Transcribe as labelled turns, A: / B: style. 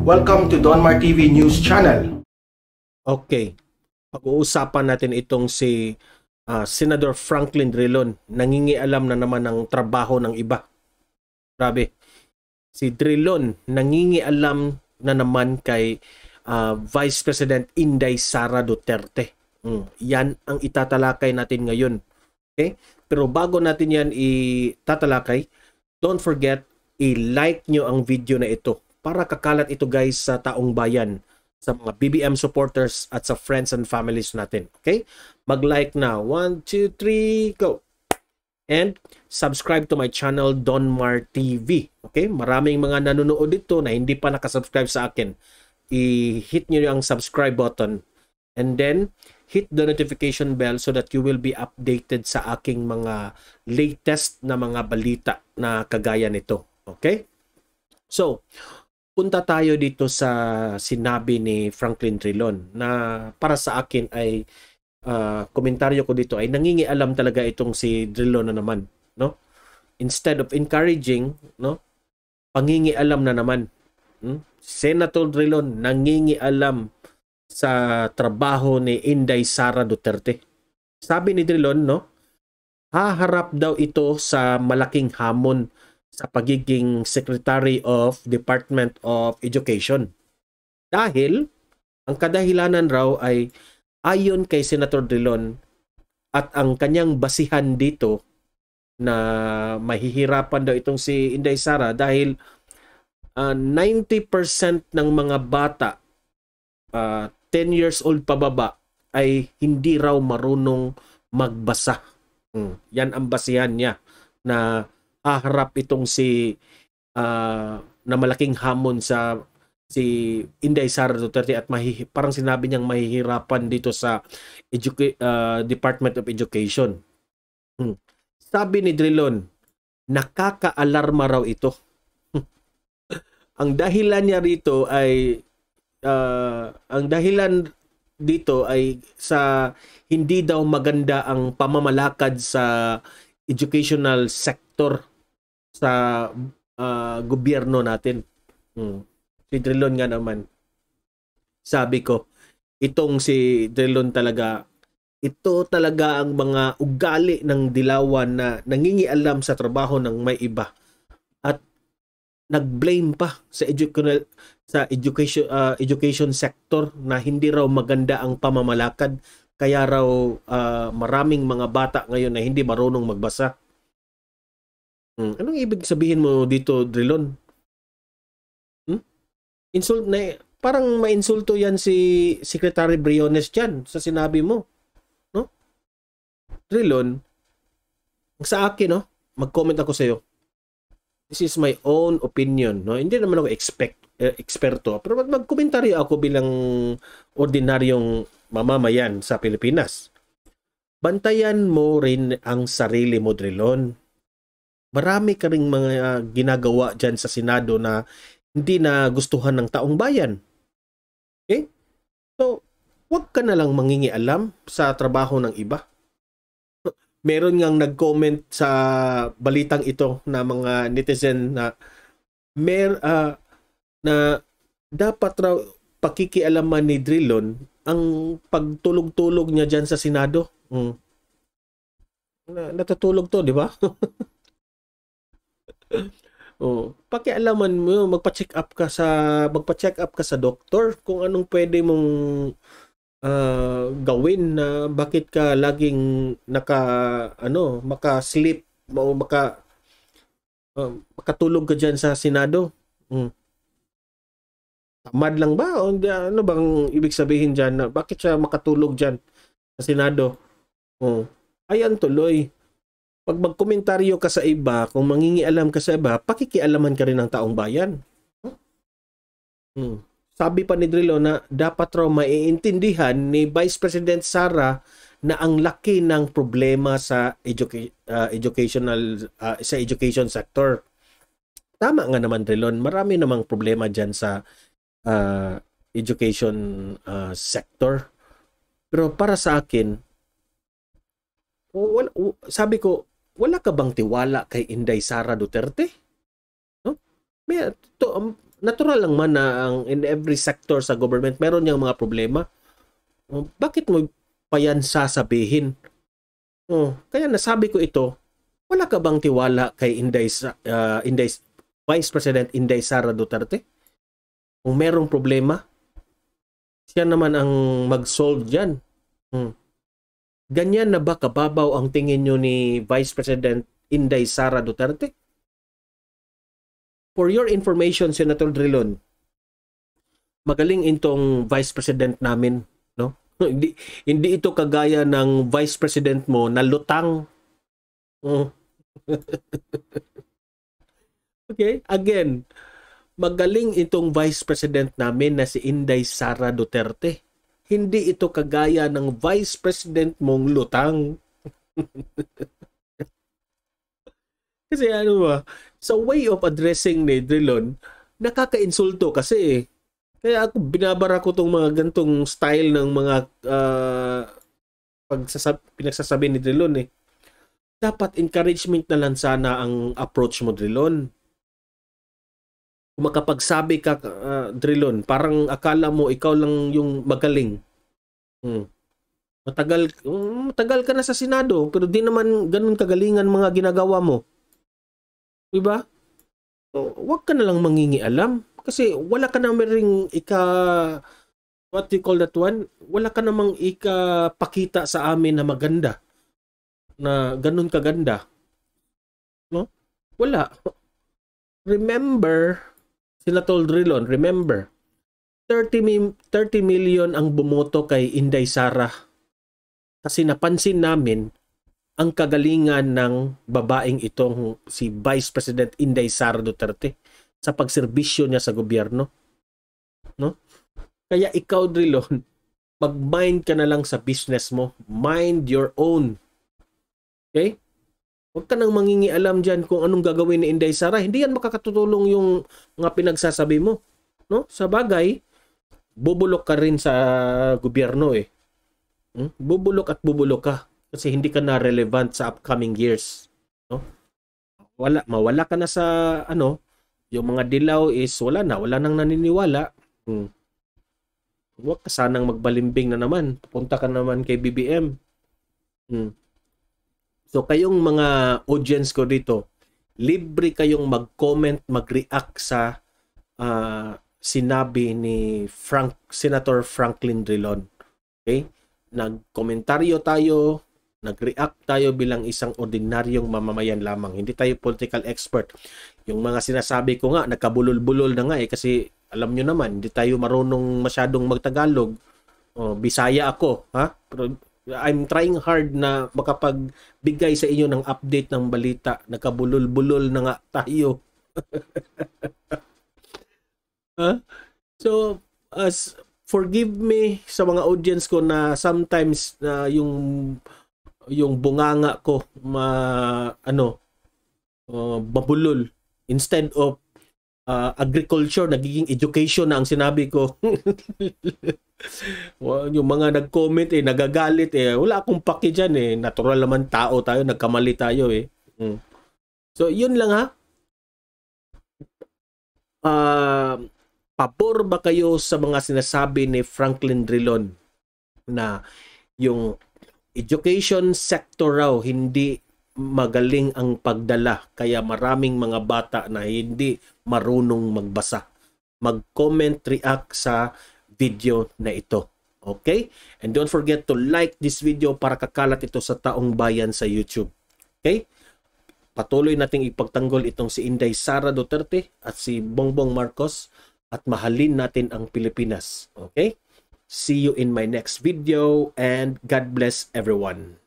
A: Welcome to Donmar TV News Channel.
B: Okay, pag-uusapan natin itong si Senator Franklin Drilon. Nangingialam na naman ng trabaho ng iba. Grabe. Si Drilon nangingialam na naman kay Vice President Inday Sara Duterte. Yan ang itatalakay natin ngayon. Okay? Pero bago natin yan itatalakay, don't forget, i-like nyo ang video na ito para kakalat ito guys sa taong bayan, sa mga BBM supporters at sa friends and families natin. Okay? Mag-like na. 1, 2, 3, go! And subscribe to my channel, Donmar TV. Okay? Maraming mga nanonood dito na hindi pa nakasubscribe sa akin. I-hit nyo ang subscribe button. And then, hit the notification bell so that you will be updated sa aking mga latest na mga balita na kagaya nito. Okay? So, punta tayo dito sa sinabi ni Franklin Drilon na para sa akin ay komentaryo ko dito ay nangingialam talaga itong si Drilon na naman, no? Instead of encouraging, no? Pangingialam na naman. Senator Drilon nangingialam sa trabaho ni Inday Sara Duterte. Sabi ni Drilon, no? Haharap daw ito sa malaking hamon sa pagiging Secretary of Department of Education. Dahil ang kadahilanan raw ay ayon kay Senator Drilon at ang kanyang basihan dito na mahihirapan daw itong si Inday Sara dahil 90% ng mga bata 10 years old pababa ay hindi raw marunong magbasa. Yan ang basihan niya na haharap itong si na malaking hamon sa si Inday Sara Duterte at parang sinabi niyang mahihirapan dito sa Department of Education. Sabi ni Drilon, nakaka-alarma raw ito. Ang dahilan niya rito ay ang dahilan dito ay sa hindi daw maganda ang pamamalakad sa educational sector sa gobyerno natin. Si Drilon nga naman, sabi ko, itong si Drilon talaga, ito talaga ang mga ugali ng dilawan na nangingialam sa trabaho ng may iba at nag-blame pa sa education sector na hindi raw maganda ang pamamalakad, kaya raw maraming mga bata ngayon na hindi marunong magbasa. Anong ibig sabihin mo dito, Drilon? Insult na, parang mainsulto yan si Secretary Briones dyan sa sinabi mo, no? Drilon, sa akin, no, mag-comment ako sa iyo. This is my own opinion, no? Hindi naman ako eksperto, pero mag-komentaryo ako bilang ordinaryong mamamayan sa Pilipinas. Bantayan mo rin ang sarili mo, Drilon. Marami ka ring mga ginagawa dyan sa Senado na hindi na gustuhan ng taong bayan. Okay? So, huwag ka na lang mangingialam sa trabaho ng iba. Meron ngang nag-comment sa balitang ito na mga netizen na na dapat raw pakikialaman ni Drilon ang pagtulog-tulog niya dyan sa Senado. Natutulog to, di ba? Pakialaman mo, magpa-check up ka sa doktor kung anong pwede mong gawin na bakit ka laging maka-sleep o makatulog ka diyan sa Senado. Tamad lang ba? O ano bang ibig sabihin diyan na bakit siya makatulog diyan sa Senado? Ayan tuloy. Pag magkomentaryo ka sa iba, kung mangingialam ka sa iba, pakikialaman ka rin ng taong bayan. Sabi pa ni Drilon na dapat raw maiintindihan ni Vice President Sara na ang laki ng problema sa education sector. Tama nga naman, Drilon. Marami namang problema dyan sa education sector. Pero para sa akin, sabi ko, wala ka bang tiwala kay Inday Sara Duterte? No? natural lang man na in every sector sa government meron niyang mga problema. Bakit mo pa yan sasabihin? Kaya nasabi ko ito, wala ka bang tiwala kay Vice President Inday Sara Duterte? Kung merong problema, siya naman ang mag-solve dyan. Ganyan na ba kababaw ang tingin nyo ni Vice President Inday Sara Duterte? For your information, Senator Drilon, magaling itong Vice President namin, no? hindi ito kagaya ng Vice President mo na lutang. Okay, again, magaling itong Vice President namin na si Inday Sara Duterte. Hindi ito kagaya ng Vice President mong lutang. Kasi ano ba, sa way of addressing ni Drilon, nakaka-insulto kasi Kaya ako binabara ko tong mga gantong style ng mga pinagsasabi ni Drilon eh. Dapat encouragement na lang sana ang approach mo, Drilon. Kung makapagsabi ka, Drilon, parang akala mo ikaw lang yung magaling. Matagal ka na sa Senado, pero di naman ganun kagalingan mga ginagawa mo. Diba? So, wag ka na lang mangingialam. Kasi wala ka namang ring what do you call that one? Wala ka namang pakita sa amin na maganda. Na ganun kaganda. No? Wala. Remember, Senator Drilon, remember, 30 million ang bumoto kay Inday Sara. Kasi napansin namin ang kagalingan ng babaeng itong si Vice President Inday Sara Duterte sa pagserbisyo niya sa gobyerno. No? Kaya ikaw, Drilon, mag-mind ka na lang sa business mo. Mind your own. Okay? Huwag ka nang mangingialam dyan kung anong gagawin ni Inday Sara. Hindi yan makakatutulong yung mga pinagsasabi mo. No? Sa bagay, bubulok ka rin sa gobyerno eh. Bubulok at bubulok ka kasi hindi ka na relevant sa upcoming years. No? Mawala ka na sa yung mga dilaw is wala nang naniniwala. Huwag ka sanang magbalimbing na naman. Pupunta ka naman kay BBM. So kayong mga audience ko dito, libre kayong mag-comment, mag-react sa sinabi ni Senator Franklin Drilon. Okay? Nagkomentaryo tayo, nag-react tayo bilang isang ordinaryong mamamayan lamang. Hindi tayo political expert. Yung mga sinasabi ko nga, nagkabulol-bulol na nga eh kasi alam nyo naman, hindi tayo marunong masyadong magtagalog. Bisaya ako, ha? Pero I'm trying hard na makapagbigay sa inyo ng update ng balita. Nagkabulol-bulol na nga tayo. So, forgive me sa mga audience ko na sometimes yung bunganga ko mabulol. Instead of agriculture, nagiging education na ang sinabi ko. Yung mga nag-comment nagagalit wala akong paki dyan natural naman tao tayo, nagkamali tayo So yun lang ha. Pabor ba kayo sa mga sinasabi ni Franklin Drilon na yung education sector raw hindi magaling ang pagdala kaya maraming mga bata na hindi marunong magbasa? Mag-comment, react sa video na ito. Okay? And don't forget to like this video para kakalat ito sa taong bayan sa YouTube. Okay? Patuloy nating ipagtanggol itong si Inday Sara Duterte at si Bongbong Marcos at mahalin natin ang Pilipinas. Okay? See you in my next video and God bless everyone.